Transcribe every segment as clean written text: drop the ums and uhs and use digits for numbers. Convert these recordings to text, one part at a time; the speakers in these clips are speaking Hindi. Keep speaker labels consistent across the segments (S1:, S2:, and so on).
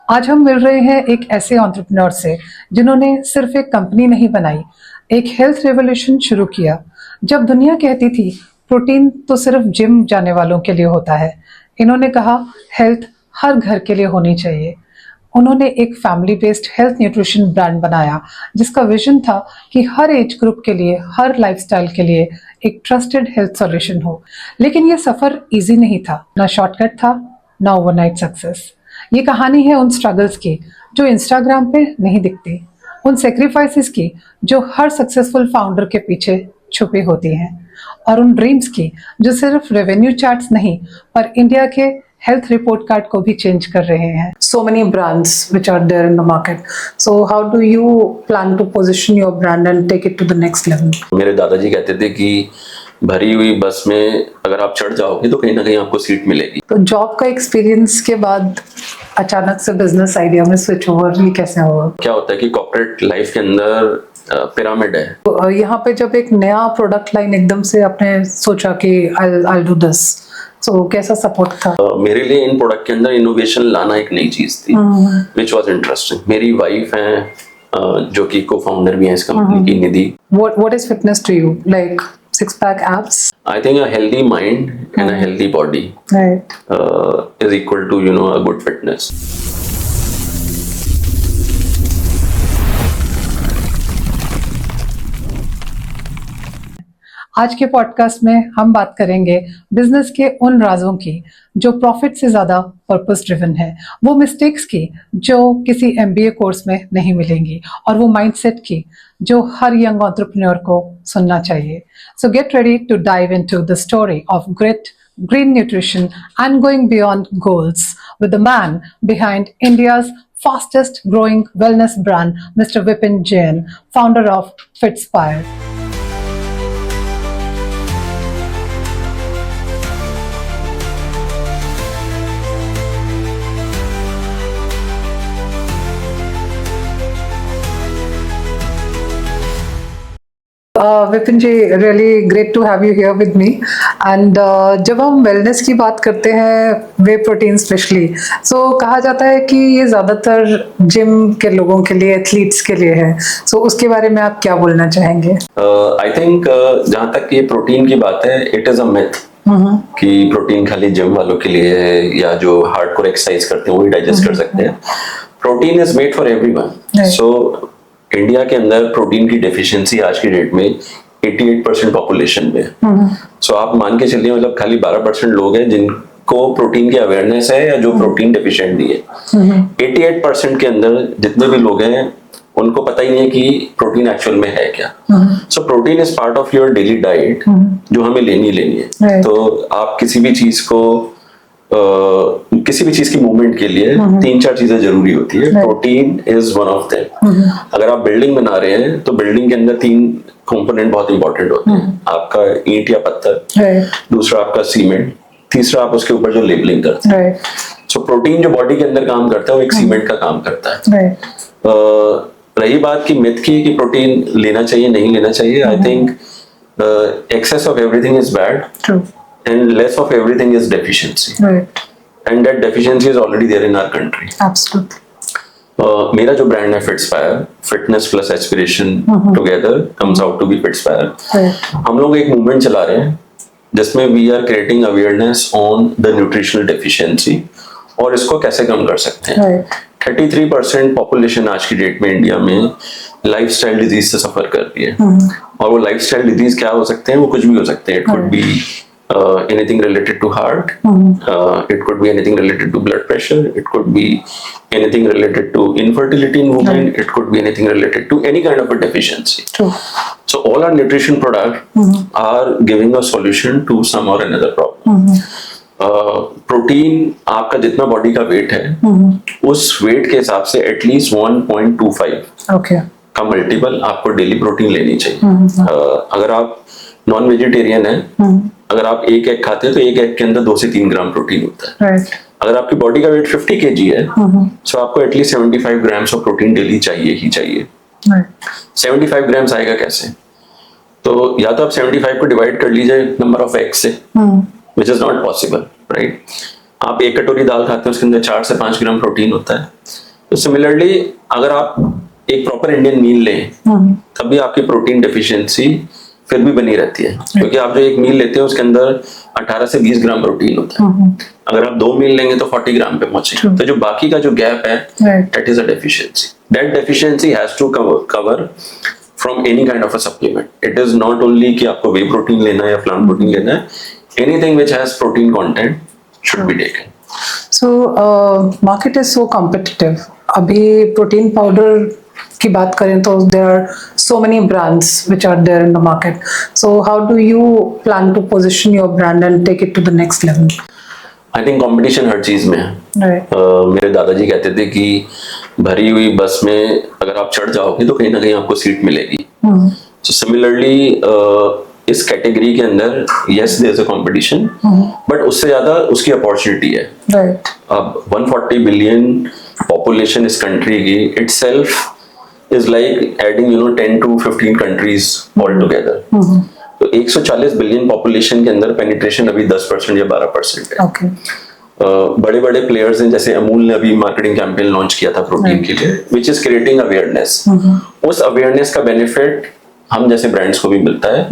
S1: आज हम मिल रहे हैं एक ऐसे एंटरप्रेन्योर से जिन्होंने सिर्फ एक कंपनी नहीं बनाई, एक हेल्थ रेवोल्यूशन शुरू किया। जब दुनिया कहती थी प्रोटीन तो सिर्फ जिम जाने वालों के लिए होता है, इन्होंने कहा हेल्थ हर घर के लिए होनी चाहिए। उन्होंने एक family based health nutrition brand बनाया जिसका विजन था कि हर एज ग्रुप के लिए, हर लाइफस्टाइल के लिए एक ट्रस्टेड हेल्थ सॉल्यूशन हो। लेकिन ये सफर इजी नहीं था, ना शॉर्टकट था, ना ओवरनाइट सक्सेस। ये कहानी है उन स्ट्रगल्स की जो इंस्टाग्राम पे नहीं दिखती, उन सेक्रीफाइसेस की जो हर सक्सेसफुल फाउंडर के पीछे छुपी होती हैं, और उन ड्रीम्स की जो सिर्फ रेवेन्यू चार्ट्स नहीं पर इंडिया के हेल्थ रिपोर्ट कार्ड को भी चेंज कर रहे हैं। So many brands which are there in the market. So how do you plan to position your brand and take it to the next level?
S2: मेरे दादाजी कहते थे कि भरी हुई बस में अगर आप चढ़ जाओगे तो कहीं ना कहीं आपको सीट मिलेगी।
S1: तो जॉब का एक्सपीरियंस के बाद अचानक से बिजनेस आइडिया में स्विच ओवर, ये कैसे हुआ?
S2: क्या होता है कि कॉर्पोरेट लाइफ के अंदर पिरामिड है।
S1: तो यहाँ पे जब एक नया प्रोडक्ट लाइन एकदम से आपने सोचा कि I'll do this, तो कैसा सपोर्ट था?
S2: मेरे लिए इन प्रोडक्ट के अंदर इनोवेशन लाना एक नई चीज थी, विच वाज इंटरेस्टिंग। मेरी वाइफ है जो कि को फाउंडर भी है इस कंपनी की, निधि।
S1: What is fitness to you? Like six pack abs?
S2: I think a healthy mind and a healthy body
S1: Right.
S2: is equal to a good fitness.
S1: आज के पॉडकास्ट में हम बात करेंगे बिजनेस के उन राजों की जो प्रॉफिट से ज्यादा पर्पस ड्रिवन है, वो मिस्टेक्स की जो किसी MBA कोर्स में नहीं मिलेंगी, और वो माइंडसेट की जो हर यंग एंटरप्रेन्योर को सुनना चाहिए। So get ready to dive into the story of great green nutrition and going beyond goals with the man behind India's fastest growing wellness brand, Mr. Vipin Jain, founder of Fitspire. Vipin ji, really great to have you here with me. And जब हम वेलनेस की बात करते हैं, वे प्रोटीन स्पेशली, सो कहा जाता है कि ये ज़्यादातर जिम के लोगों के लिए, एथलीट्स के लिए है। सो उसके बारे में आप क्या बोलना चाहेंगे?
S2: आई थिंक जहाँ तक ये प्रोटीन की बात है, इट इज अ मिथ कि प्रोटीन खाली जिम वालों के लिए है या जो हार्डकोर एक्सरसाइज करते हैं वही डाइजेस्ट कर सकते हैं। Protein is made for everyone. So India के अंदर प्रोटीन की डेफिशिएंसी आज की डेट में 88% पॉपुलेशन में है। सो आप मान के चलिए मतलब खाली 12% लोग हैं जिनको प्रोटीन की अवेयरनेस है या जो प्रोटीन डेफिशिएंट भी है। 88% के अंदर जितने भी लोग हैं उनको पता ही नहीं है कि प्रोटीन एक्चुअल में है क्या। So protein is part of your daily diet जो हमें लेनी है। तो आप किसी भी चीज को किसी भी चीज की मूवमेंट के लिए 3-4 चीजें जरूरी होती है। Protein is one of them. अगर आप बिल्डिंग बना रहे हैं तो बिल्डिंग के अंदर 3 कंपोनेंट बहुत इंपॉर्टेंट होते हैं। आपका ईंट या पत्थर, दूसरा आपका सीमेंट, तीसरा आप उसके ऊपर जो लेबलिंग करते हैं। सो प्रोटीन जो बॉडी के अंदर काम करता है वो एक सीमेंट का काम करता है। रही बात की मिथ की कि प्रोटीन लेना चाहिए नहीं लेना चाहिए, I think excess of everything is bad and less of everything is deficiency, right? And that deficiency is already there in our country.
S1: Absolutely.
S2: मेरा जो ब्रांड है Fitspire, fitness plus aspiration together comes out to be Fitspire. हम लोग एक मूवमेंट चला रहे हैं जिसमें we are creating awareness on the nutritional deficiency और इसको कैसे कम कर सकते हैं। 33% पॉपुलेशन आज की डेट में इंडिया में लाइफस्टाइल डिजीज से सफर कर रही है। और वो लाइफस्टाइल डिजीज क्या हो सकते हैं? वो कुछ भी हो सकते हैं। It could be anything related to heart, it could be anything related to blood pressure, it could be anything related to infertility in women, it could be anything related to any kind of a deficiency.
S1: True.
S2: So all our nutrition products are giving a solution to some or another problem. Protein आपका जितना बॉडी का वेट है उस वेट के हिसाब से एटलीस्ट 1.25 का मल्टीपल आपको डेली प्रोटीन लेनी चाहिए। अगर आप नॉन वेजिटेरियन है, अगर आप एक एग खाते हैं तो एक एग के अंदर 2 से 3 ग्राम प्रोटीन होता है। अगर आपकी बॉडी का वेट 50 kg है तो आपको at least 75 grams of protein daily चाहिए ही चाहिए। 75 ग्राम्स आएगा कैसे? तो या तो आप 75 को डिवाइड कर लीजिए नंबर ऑफ एग से, विच इज नॉट पॉसिबल, राइट? आप एक कटोरी दाल खाते हैं उसके अंदर 4 से 5 ग्राम प्रोटीन होता है। तो सिमिलरली अगर आप एक प्रॉपर इंडियन मील लें तभी आपकी प्रोटीन डेफिशिएंसी फिर भी बनी रहती है, क्योंकि आप जो एक मील लेते हैं उसके अंदर 18 से 20 ग्राम प्रोटीन होता है। अगर आप 2 मील लेंगे तो 40 ग्राम पे पहुंचेगा। तो जो बाकी का जो गैप है that is a deficiency. That deficiency has to cover from any kind of a supplement. It is not only कि आपको वे प्रोटीन लेना है या प्लांट प्रोटीन लेना है, anything which has protein content should be taken.
S1: So market is so competitive. अभी प्रोटीन पाउडर की बात करें तो there are so many brands which are there in the market. So how do you plan to position your brand and take it to the next level?
S2: I think competition हर चीज में है।
S1: Right.
S2: मेरे दादाजी कहते थे कि भरी हुई बस में अगर आप चढ़ जाओगे तो कहीं ना कहीं आपको सीट मिलेगी। So similarly इस कैटेगरी के अंदर yes there is a competition, but उससे ज्यादा उसकी अपॉर्चुनिटी है।
S1: Right.
S2: अब 140 बिलियन पॉपुलेशन इस कंट्री की itself is like adding 10 to 15 countries all together. तो 140 बिलियन पॉपुलेशन के अंदर पेनिट्रेशन अभी 10% या 12% है।
S1: Okay.
S2: बड़े बड़े प्लेयर्स हैं, जैसे अमूल ने अभी मार्केटिंग कैंपेन लॉन्च किया था प्रोटीन के लिए, विच इज क्रिएटिंग अवेयरनेस। उस अवेयरनेस का बेनिफिट हम जैसे ब्रांड्स को भी मिलता है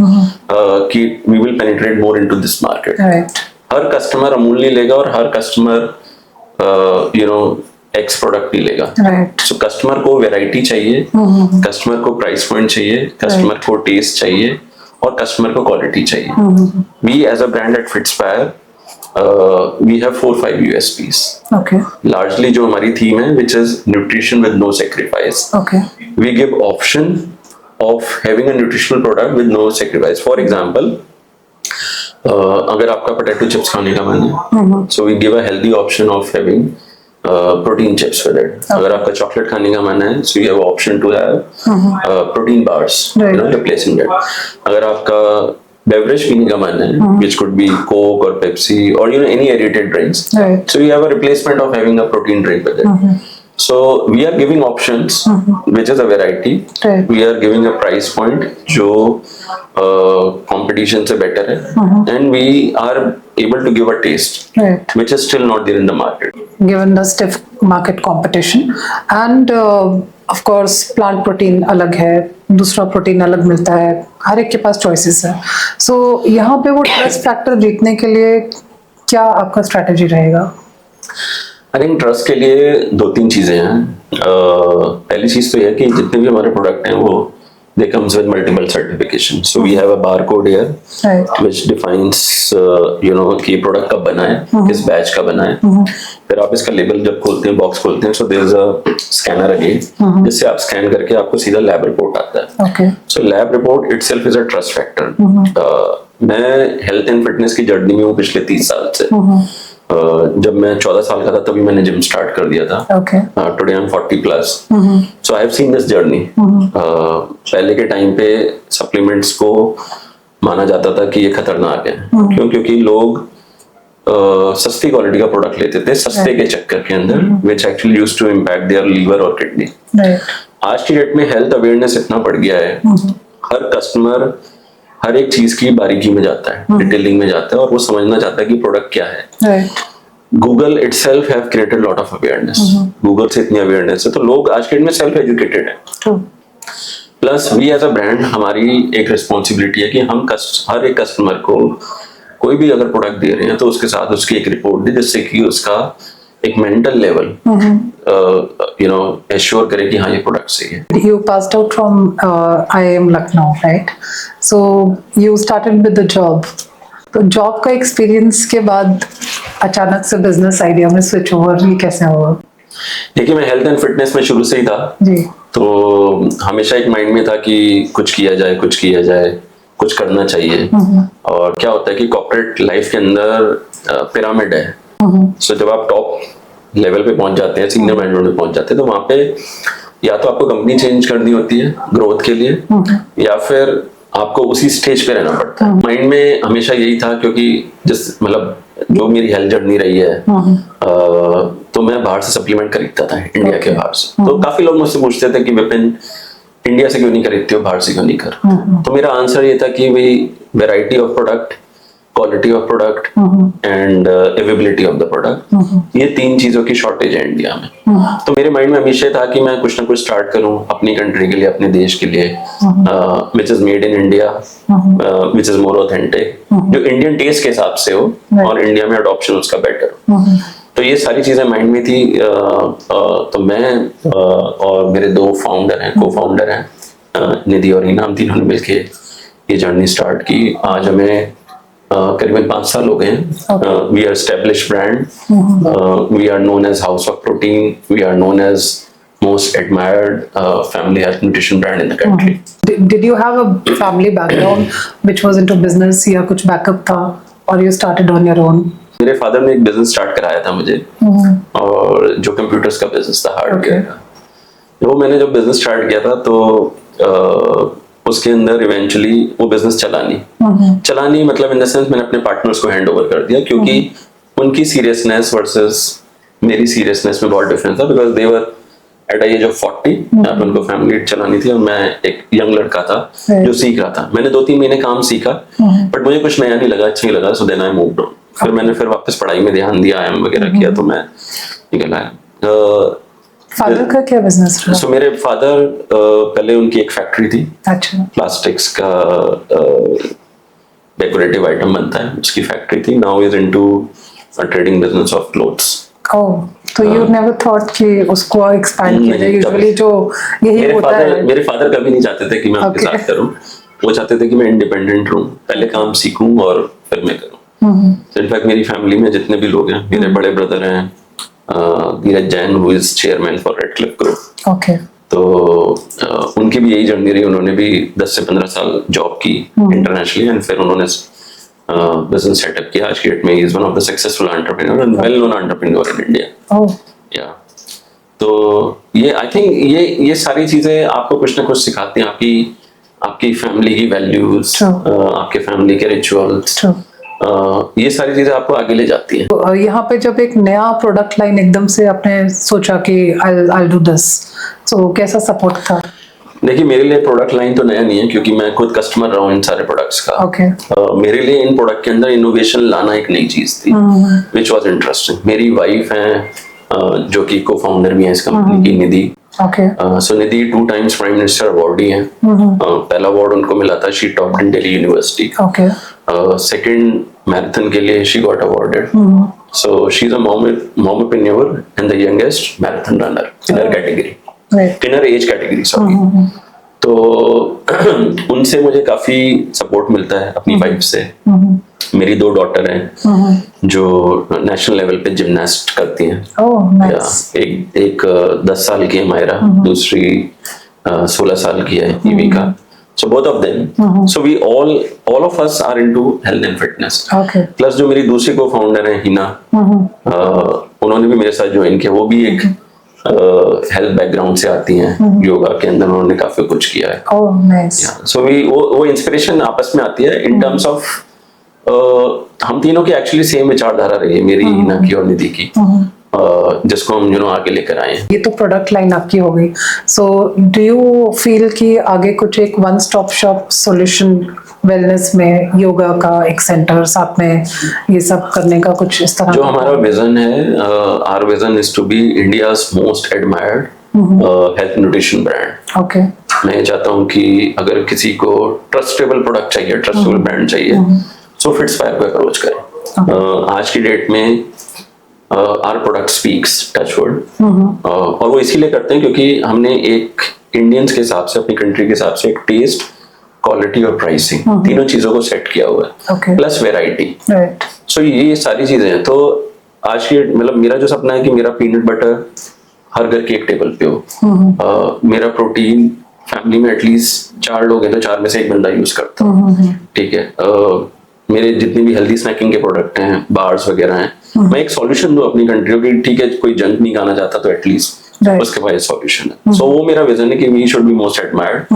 S2: कि we will penetrate more into this market.
S1: Right.
S2: हर कस्टमर अमूल नहीं लेगा और हर कस्टमर एक्स प्रोडक्ट नहीं लेगा।
S1: Right.
S2: सो कस्टमर को वैरायटी चाहिए, कस्टमर को प्राइस पॉइंट चाहिए, कस्टमर को टेस्ट चाहिए और कस्टमर को क्वालिटी चाहिए। We as a brand at Fitspire we have 4-5 USPs।
S1: Okay.
S2: Largely जो हमारी थीम है which is nutrition with no sacrifice.
S1: Okay.
S2: We give option of having a nutritional product with no sacrifice. For example, अगर आपका पोटैटो चिप्स खाने का मन है, so we give a healthy option of having protein chips with it. अगर आपका चॉकलेट खाने का मन है, so you have option to have protein bars,
S1: Right.
S2: replacing that. अगर आपका beverage पीने का मन है, which could be Coke or Pepsi or any aerated drinks,
S1: Right.
S2: so you have a replacement of having a protein drink with it. So we are giving options, which is a variety.
S1: Right.
S2: We are giving a price point जो competition से better है, and we are able to give a taste,
S1: Right.
S2: which is still not there in the market.
S1: Given the stiff market competition and of course plant protein अलग है, दूसरा प्रोटीन अलग मिलता है, हर एक के पास चॉइसेस है। सो यहाँ पे वो ट्रस्ट फैक्टर जीतने के लिए क्या आपका स्ट्रैटेजी रहेगा?
S2: आई थिंक ट्रस्ट के लिए 2-3 चीजें हैं। पहली चीज तो यह है कि जितने भी हमारे प्रोडक्ट हैं वो they comes with multiple certification. So we have a bar code here
S1: Right.
S2: Which defines कि प्रोडक्ट कब बना है, किस बैच का बना है। फिर आप इसका लेबल जब खोलते हैं, बॉक्स खोलते हैं, so there is a scanner again, जिससे आप स्कैन करके आपको सीधा लैब रिपोर्ट आता है।
S1: Okay.
S2: So lab report itself is a trust factor. मैं हेल्थ एंड फिटनेस की जर्नी में हूँ पिछले 30 साल से। जब मैं 14 साल का था तभी मैंने जिम स्टार्ट कर दिया था।
S1: Okay.
S2: Today I am 40+। So I have seen this journey. पहले के टाइम पे सप्लीमेंट्स को माना जाता था कि ये खतरनाक है। क्यों? क्योंकि लोग सस्ती क्वालिटी का प्रोडक्ट लेते थे सस्ते के चक्कर के अंदर, which actually used to impact their liver और किडनी।
S1: Right.
S2: आज की डेट में हेल्थ अवेयरनेस इतना बढ़ गया है, हर कस्टमर हर एक चीज की बारीकी में जाता है, डिटेलिंग में जाता है और वो समझना चाहता है कि प्रोडक्ट क्या है।
S1: Right.
S2: Google itself have created lot of awareness. Google से इतनी अवेयरनेस है तो लोग आज के डेट में सेल्फ एजुकेटेड है।
S1: True.
S2: Plus we as a brand हमारी एक रिस्पॉन्सिबिलिटी है कि हम हर एक कस्टमर को कोई भी अगर प्रोडक्ट दे रहे हैं तो उसके साथ उसकी एक रिपोर्ट दे, जिससे कि उसका एक मेंटल लेवल एश्योर करे कि हाँ ये प्रोडक्ट सही है।
S1: You passed out from IIM Lucknow, right? So you started with the job. तो जॉब का एक्सपीरियंस के बाद अचानक से बिजनेस आइडिया में स्विच ओवर ये कैसे हुआ?
S2: देखिए मैं हेल्थ एंड फिटनेस में शुरू से ही था,
S1: जी।
S2: तो हमेशा एक माइंड में था कि कुछ किया जाए, कुछ करना चाहिए। और क्या होता है कि कॉर्पोरेट लाइफ के अंदर पिरामिड है। सो जब आप टॉप लेवल पे पहुंच जाते हैं, सीनियर मैनेजमेंट में पहुंच जाते हैं, तो वहां पे या तो आपको कंपनी चेंज करनी होती है ग्रोथ के लिए, या फिर आपको उसी स्टेज पे रहना पड़ता है। माइंड में हमेशा यही था, क्योंकि जो मेरी हेल्थ जर्नी रही है, तो मैं बाहर से सप्लीमेंट खरीदता था, इंडिया के बाहर से। तो काफी लोग मुझसे पूछते थे कि विपिन इंडिया से क्यों नहीं खरीदते हो, बाहर से क्यों नहीं कर? तो मेरा आंसर ये था कि भाई variety of product, quality of product and availability of the product, ये 3 चीजों की शॉर्टेज है इंडिया में। तो मेरे माइंड में हमेशा था कि मैं कुछ ना कुछ स्टार्ट करूं अपनी कंट्री के लिए, अपने देश के लिए, which is made in India, which is more authentic, जो इंडियन टेस्ट के हिसाब से हो और इंडिया में अडॉप्शन उसका बेटर हो। तो ये सारी चीजें माइंड में थी। तो मैं और मेरे 2 फाउंडर हैं, को फाउंडर हैं, निधि और हीना, हम तीनों ने मिलके ये जर्नी स्टार्ट की। आज हमें करीबन 5 साल हो गए हैं। We are established brand, we are known as house of protein, we are known as most admired family health nutrition brand in the country.
S1: Did you have a family background which was into business या कुछ बैकअप था, or you started on your own?
S2: मेरे फादर ने एक बिजनेस स्टार्ट कराया था मुझे, और जो कंप्यूटर्स का बिजनेस था, हार्डवेयर का। वो मैंने जब बिजनेस स्टार्ट किया था तो उसके अंदर इवेंचुअली वो बिजनेस चला नहीं मतलब इन द सेंस मैंने अपने पार्टनर्स को हैंड ओवर कर दिया, क्योंकि उनकी सीरियसनेस वर्सेस मेरी सीरियसनेस में बहुत डिफरेंस था। Because they were at age of 40, उनको फैमिली चलानी थी और मैं एक यंग लड़का था जो सीख रहा था। मैंने 2-3 महीने काम सीखा, बट मुझे कुछ नया नहीं लगा, अच्छा नहीं लगा, so then I moved on. फिर मैंने वापस पढ़ाई में ध्यान दिया, IIM वगैरह किया, तो मैं निकल आया।
S1: फादर का क्या बिजनेस रहा?
S2: सो मेरे फादर पहले उनकी एक फैक्ट्री थी,
S1: अच्छा,
S2: प्लास्टिक्स का डेकोरेटिव आइटम बनता है, उसकी फैक्ट्री थी। Now is into trading business of clothes.
S1: Oh, तो यू नेवर थॉट कि उसको एक्सपैंड किया जाए? यूजुअली जो यही होता है।
S2: मेरे फादर कभी नहीं चाहते थे कि मैं उनके साथ करूं, वो चाहते थे कि मैं इंडिपेंडेंट रहूं, पहले काम सीखूं और फिर मैं करूं। इनफैक्ट मेरी फैमिली में जितने भी लोग हैं, मेरे बड़े ब्रदर हैं Dheeraj Jain, who is chairman for Redcliffe group.
S1: Okay,
S2: तो उनकी भी यही जर्नी रही। उन्होंने भी 10 से 15 साल जॉब की इंटरनेशनली, एंड फिर उन्होंने बिजनेस सेटअप किया। आज की डेट में he is one of the successful entrepreneur and well known entrepreneur in India.
S1: Oh,
S2: या तो ये आई थिंक ये सारी चीजें आपको कुछ ना कुछ सिखाती हैं, आपकी फैमिली की वैल्यूज, आपके फैमिली के रिचुअल्स, ये सारी चीजें आपको आगे ले जाती हैं।
S1: तो यहाँ पे जब एक नया प्रोडक्ट लाइन एकदम से आपने सोचा कि I'll do this, तो कैसा सपोर्ट था?
S2: देखिए, मेरे लिए प्रोडक्ट लाइन तो नया नहीं है, क्योंकि मैं खुद कस्टमर रहा हूँ इन सारे प्रोडक्ट्स का। मेरे लिए इन प्रोडक्ट के अंदर इनोवेशन लाना एक नई चीज थी, विच वॉज इंटरेस्टिंग। मेरी वाइफ है जो कि को फाउंडर भी है इस कंपनी की, Nidhi. So Nidhi 2 times prime minister awardee हैं। पहला अवार्ड उनको मिला था, she topped in Delhi university. Second marathon के लिए she got awarded. So she is a mompreneur and the youngest marathon runner in her category, in her age category, sorry. तो उनसे मुझे काफी सपोर्ट मिलता है, अपनी वाइफ से। मेरी 2 डॉटर हैं जो नेशनल लेवल पे जिमनास्ट करती हैं। एक 10 साल की है मायरा, दूसरी 16 साल की है ईविका। So both of them. So we all of us are into health and fitness.
S1: Okay.
S2: Plus जो मेरी दूसरी co-founder है हिना, उन्होंने भी मेरे साथ ज्वाइन किया। वो भी एक हेल्थ बैकग्राउंड से आती हैं, योगा के अंदर उन्होंने काफी कुछ किया है।
S1: Oh, nice.
S2: So वो इंस्पिरेशन आपस में आती है इन टर्म्स ऑफ हम तीनों की एक्चुअली सेम विचारधारा रही है, मेरी, हिना की और निधि की, जिसको हम आगे लेकर आए हैं।
S1: ये तो प्रोडक्ट लाइन आपकी हो गई। सो डू यू फील कि आगे कुछ एक one stop shop solution wellness में, योगा का एक सेंटर साथ में ये सब करने का कुछ इस तरह?
S2: जो हमारा विजन है, our vision is to be India's most admired health nutrition brand.
S1: Okay,
S2: मैं चाहता हूँ कि अगर किसी को ट्रस्टेबल प्रोडक्ट चाहिए, ट्रस्टेबल ब्रांड चाहिए, सो फिट्सफायर को अप्रोच करें। आज की डेट में our product speaks, touch wood, और वो इसीलिए करते हैं क्योंकि हमने एक इंडियंस के हिसाब से, अपनी कंट्री के हिसाब से, एक टेस्ट, क्वालिटी और प्राइसिंग, तीनों चीजं को सेट किया हुआ है, प्लस वेराइटी। सो ये सारी चीजें हैं। तो आज की मतलब मेरा जो सपना है कि मेरा पीनट बटर हर घर के एक टेबल पे हो। मेरा प्रोटीन फैमिली में एटलीस्ट 4 लोग हैं तो 4 में से 1 बंदा यूज करता है, ठीक है। मेरे जितने भी हेल्दी स्नैकिंग के प्रोडक्ट हैं, बार्स वगैरह हैं, मैं एक सॉल्यूशन दूं अपनी कंट्री की। ठीक है, कोई जंक नहीं खाना चाहता तो एटलीस्ट उसके पास सॉल्यूशन है। सो वो मेरा विजन है कि we should be most admired.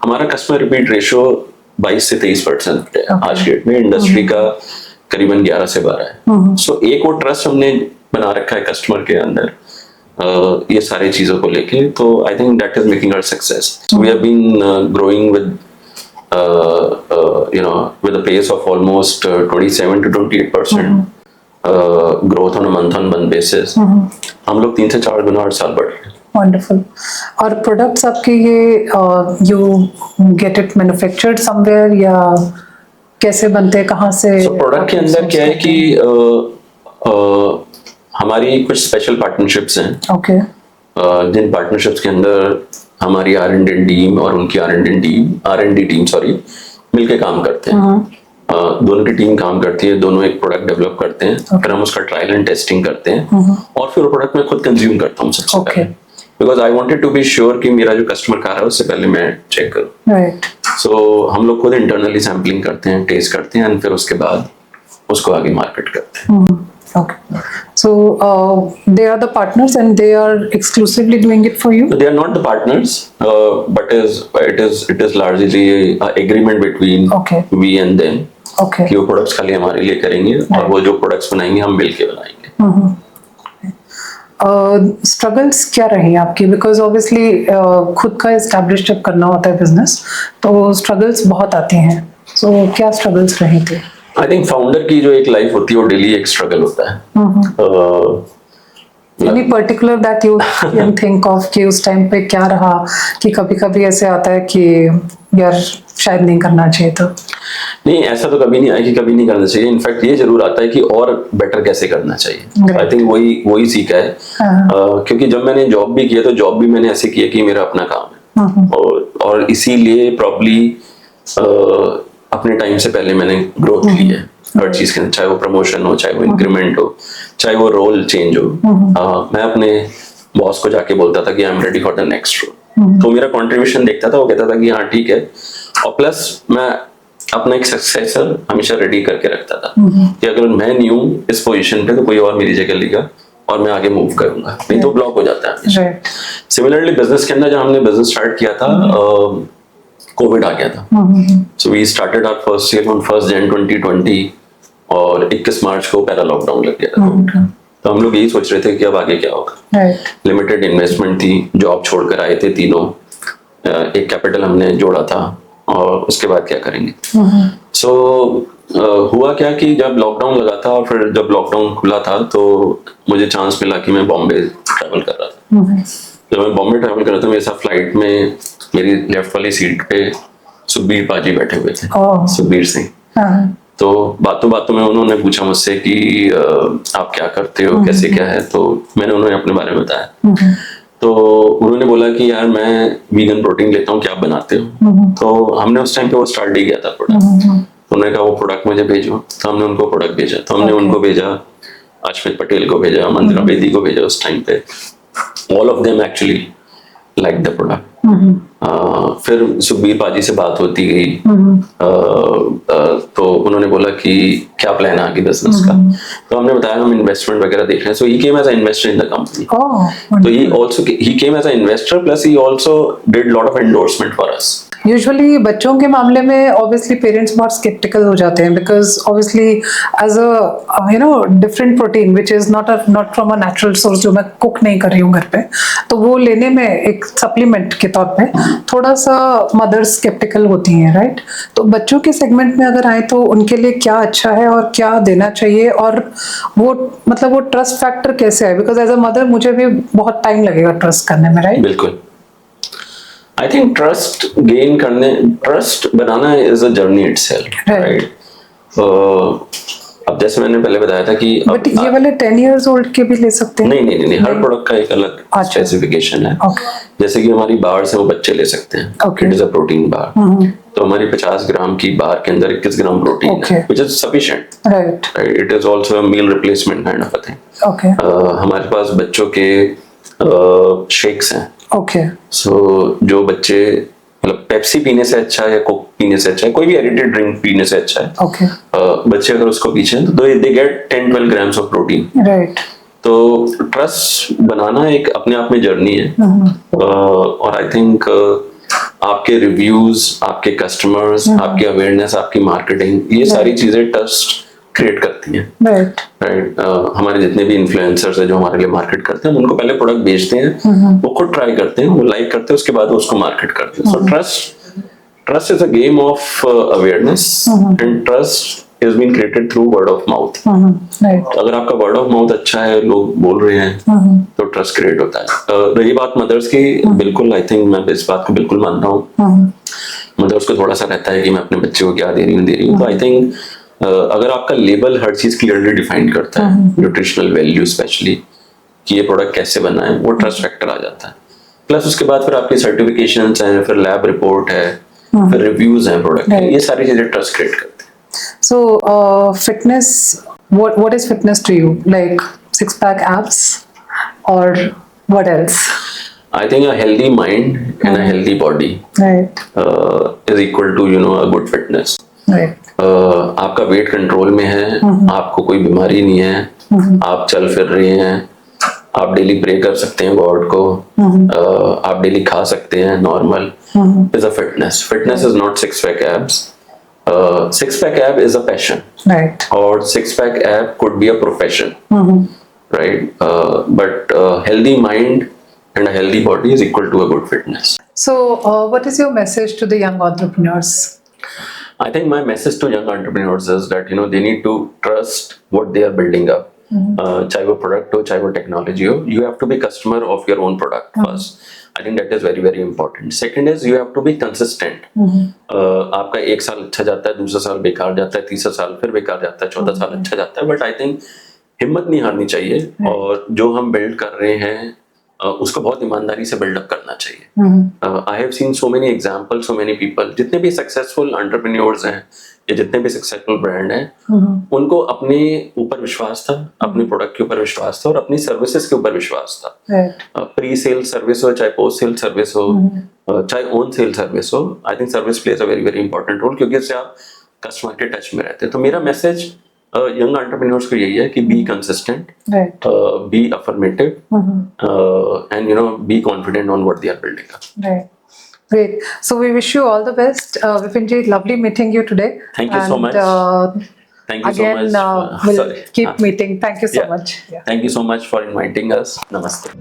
S2: हमारा कस्टमर रिपीट रेशियो 22 से 23% है आज के डेट में, इंडस्ट्री का करीबन 11 से 12 है। सो एक वो ट्रस्ट हमने बना रखा है कस्टमर के अंदर, ये सारी चीजों को लेके। तो I think that is making our success. We have been growing with with a pace of almost 27 to 28% growth on a month basis. हम लोग 3 से 4 गुना हर साल बढ़ रहे हैं.
S1: वंडरफुल. और प्रोडक्ट्स आपके ये you get it manufactured somewhere या कैसे बनते हैं, कहाँ से?
S2: So प्रोडक्ट के अंदर क्या है कि हमारी कुछ स्पेशल पार्टनरशिप्स हैं.
S1: ओके.
S2: जिन पार्टनरशिप्स के अंदर हमारी R&D टीम और उनकी R&D टीम मिलके काम करते हैं. दोनों की टीम काम करती है, दोनों एक प्रोडक्ट डेवलप करते हैं. फिर हम उसका ट्रायल एंड टेस्टिंग करते हैं और फिर वो प्रोडक्ट मैं खुद कंज्यूम करता हूँ सबसे पहले, because I wanted to be sure कि मेरा जो कस्टमर खा रहा है उससे पहले मैं चेक करूँ.
S1: राइट.
S2: सो हम लोग खुद इंटरनली सैम्पलिंग करते हैं, टेस्ट करते हैं, और फिर उसके बाद उसको आगे मार्केट करते हैं.
S1: Okay. So they are the partners and they are exclusively doing it for you?
S2: So they are not the partners, but it is largely a agreement between
S1: Okay.
S2: we and them.
S1: Okay.
S2: कि वो प्रोडक्ट्स खाली हमारे लिए करेंगे और वो जो प्रोडक्ट्स बनाएंगे हम मिल के बनाएंगे.
S1: स्ट्रगल्स क्या रही आपकी? बिकॉज ऑब्वियसली खुद का एस्टैब्लिश जब करना होता है बिजनेस तो स्ट्रगल्स बहुत आते हैं. सो क्या स्ट्रगल्स रही थी?
S2: आई थिंक फाउंडर की जो एक लाइफ होती है वो डेली एक स्ट्रगल होता है.
S1: Any particular that you can think of कि उस टाइम पे क्या रहा कि कभी ऐसे आता है कि यार शायद नहीं करना चाहिए था?
S2: नहीं, ऐसा तो कभी नहीं आया कि कभी नहीं करना चाहिए. इनफैक्ट ये जरूर आता है कि और बेटर कैसे करना चाहिए. आई थिंक वही सीखा है. क्योंकि जब मैंने जॉब भी किया तो जॉब भी मैंने ऐसे किया कि मेरा अपना काम है और इसीलिए प्रॉब्ली अपने टाइम से पहले मैंने ग्रोथ ली है हर चीज के अंदर, चाहे वो प्रमोशन हो, चाहे वो इंक्रीमेंट हो, चाहे वो रोल चेंज हो. मैं अपने बॉस को जाके बोलता था कि I am ready for the next role. तो मेरा कंट्रीब्यूशन देखता था, वो कहता था कि हाँ ठीक है. और प्लस मैं अपना एक सक्सेसर हमेशा रेडी करके रखता था कि अगर मैं नहीं हूँ इस पोजीशन पे तो कोई और मेरी जगह लेगा और मैं आगे मूव करूंगा, नहीं तो ब्लॉक हो जाता है. सिमिलरली बिजनेस के अंदर जब हमने बिजनेस स्टार्ट किया था कोविड आ गया था. So we started our first sale on 1 Jan 2020 और 21 मार्च को पहला लॉकडाउन लग गया था. तो हम लोग यही सोच रहे थे कि अब आगे क्या होगा. लिमिटेड इन्वेस्टमेंट थी, जॉब छोड़कर आए थे तीनों, एक कैपिटल हमने जोड़ा था और उसके बाद क्या करेंगे. सो हुआ क्या कि जब लॉकडाउन लगा था और फिर जब लॉकडाउन खुला था तो मुझे चांस मिला कि मैं बॉम्बे ट्रैवल कर रहा था. जब मैं बॉम्बे ट्रैवल कर रहा था मेरे साथ फ्लाइट में मेरी लेफ्ट वाली सीट पे सुखबीर पाजी बैठे हुए थे. सुखबीर सिंह. तो बातों में उन्होंने पूछा मुझसे कि आप क्या करते हो, कैसे क्या है. तो मैंने उन्हें अपने बारे में बताया. तो उन्होंने बोला कि यार मैं वीगन प्रोटीन लेता हूँ, क्या आप बनाते हो. तो हमने उस टाइम पे वो स्टार्ट ही किया था प्रोडक्ट. उन्होंने कहा वो प्रोडक्ट मुझे भेजो, तो हमने उनको प्रोडक्ट भेजा. तो हमने उनको भेजा, अश्मित पटेल को भेजा, मंदिरा बेदी को भेजा. उस टाइम पे all of them actually like the product. फिर सुखबीर पाजी से बात होती गई. तो उन्होंने बोला कि क्या प्लान है आगे बिजनेस का. तो हमने बताया हम इन्वेस्टमेंट वगैरह देख रहे हैं. So he came as a investor in the company. तो he came as a investor plus he also did lot of endorsement for us.
S1: Usually बच्चों के मामले में ऑब्वियसली पेरेंट्स बहुत स्केप्टिकल हो जाते हैं because obviously as a different protein which is not from a natural source जो मैं कुक नहीं कर रही हूँ घर पे, तो वो लेने में एक सप्लीमेंट के तौर पे थोड़ा सा मदर्स स्केप्टिकल होती हैं, राइट? तो बच्चों के सेगमेंट में अगर आए तो उनके लिए क्या अच्छा है और क्या देना चाहिए और वो मतलब वो ट्रस्ट फैक्टर कैसे है? बिकॉज एज अ मदर मुझे भी बहुत टाइम लगेगा ट्रस्ट करने में, राइट?
S2: बिल्कुल. I think trust banana is a journey itself, right? अब जैसे मैंने पहले बताया था कि
S1: बट ये वाले 10 years old के भी ले सकते हैं?
S2: नहीं, हर प्रोडक्ट का एक अलग स्पेसिफिकेशन है. जैसे कि हमारी बार से वो बच्चे ले सकते हैं. It is a protein bar. तो हमारी 50 ग्राम की बार के अंदर 21 ग्राम प्रोटीन है, which is sufficient, right? It is also a meal replacement kind of a thing. हमारे पास बच्चों के शेक्स हैं. सो जो बच्चे मतलब पेप्सी पीने से अच्छा है या कोक पीने से अच्छा है, कोई भी एडिटेड ड्रिंक पीने से अच्छा है, बच्चे अगर उसको पीछे तो they get 10-12 grams of protein, right? तो ट्रस्ट बनाना एक अपने आप में जर्नी है. और आई थिंक आपके रिव्यूज, आपके कस्टमर्स, आपकी अवेयरनेस, आपकी मार्केटिंग, ये सारी चीजें ट्रस्ट क्रिएट करती हैं, राइट? हमारे जितने भी इन्फ्लुएंसर्स हैं जो हमारे लिए मार्केट करते हैं, हम उनको पहले प्रोडक्ट बेचते हैं, वो खुद ट्राई करते हैं, वो लाइक करते हैं, उसके बाद वो उसको मार्केट करते हैं. सो trust is a game of awareness, and trust is being created through word of mouth.
S1: Right.
S2: अगर आपका वर्ड ऑफ माउथ अच्छा है, लोग बोल रहे हैं, तो ट्रस्ट क्रिएट होता है। रही बात मदर्स की, बिल्कुल आई थिंक मैं इस बात को बिल्कुल मानता हूँ। मदर्स को थोड़ा सा रहता है कि मैं अपने बच्चे को क्या दे रही हूँ, तो आई थिंक अगर आपका लेबल हर चीज क्लियरली डिफाइन करता है, न्यूट्रिशनल वैल्यू स्पेशली, कि ये प्रोडक्ट कैसे बना है, वो ट्रस्ट फैक्टर आ जाता है। प्लस उसके बाद फिर आपकी सर्टिफिकेशंस हैं, फिर लैब रिपोर्ट है, फिर रिव्यूज हैं प्रोडक्ट के, ये सारी चीजें ट्रस्ट क्रिएट करती हैं।
S1: So, fitness, what is fitness to you? Like six-pack abs or what else?
S2: I think a healthy mind and a healthy body
S1: Right.
S2: is equal to a good fitness.
S1: Right.
S2: आपका वेट कंट्रोल में है, आपको कोई बीमारी नहीं है, आप चल फिर रहे हैं, आप डेली प्रे कर सकते हैं गॉड को, आप डेली खा सकते हैं normal, is a fitness. Fitness is not six pack abs. Six pack ab is a passion,
S1: Right.
S2: or six pack ab could be a profession, right? But healthy mind and a healthy body is equal to a good fitness.
S1: So, what is your message to the young entrepreneurs?
S2: I think my message to young entrepreneurs is that they need to trust what they are building up. चाहे वो प्रोडक्ट हो, चाहे वो टेक्नोलॉजी हो, you have to be customer of your own product first. I think that is very very important. Second is you have to be consistent. आपका एक साल अच्छा जाता है, दूसरा साल बेकार जाता है, तीसरा साल फिर बेकार जाता है, चौथा साल अच्छा जाता है, बट आई थिंक हिम्मत नहीं हारनी चाहिए, और जो हम बिल्ड कर रहे हैं उसको बहुत ईमानदारी से बिल्डअप करना चाहिए। I have seen so many example, so many people, जितने भी सक्सेसफुल एंटरप्रेन्योर्स हैं या जितने भी सक्सेसफुल ब्रांड हैं, उनको अपने ऊपर विश्वास था, अपने प्रोडक्ट के ऊपर विश्वास था, और अपनी सर्विसेज के ऊपर विश्वास था। प्री सेल सर्विस हो, चाहे पोस्ट सेल सर्विस हो, चाहे ऑन सेल सर्विस हो, I think service plays a very very important role, क्योंकि इससे आप कस्टमर के टच में रहते हैं। तो मेरा मैसेज यंग एंटरप्रेन्योर्स को यही है कि be consistent, be affirmative, and be confident on what they are building up.
S1: Right. Great. So we wish you all the best. Vipinji, lovely meeting you today.
S2: Thank you so much. Thank you
S1: Again,
S2: so much.
S1: we'll
S2: Sorry.
S1: keep meeting. Thank you so much. Yeah.
S2: Thank you so much for inviting us. Namaste.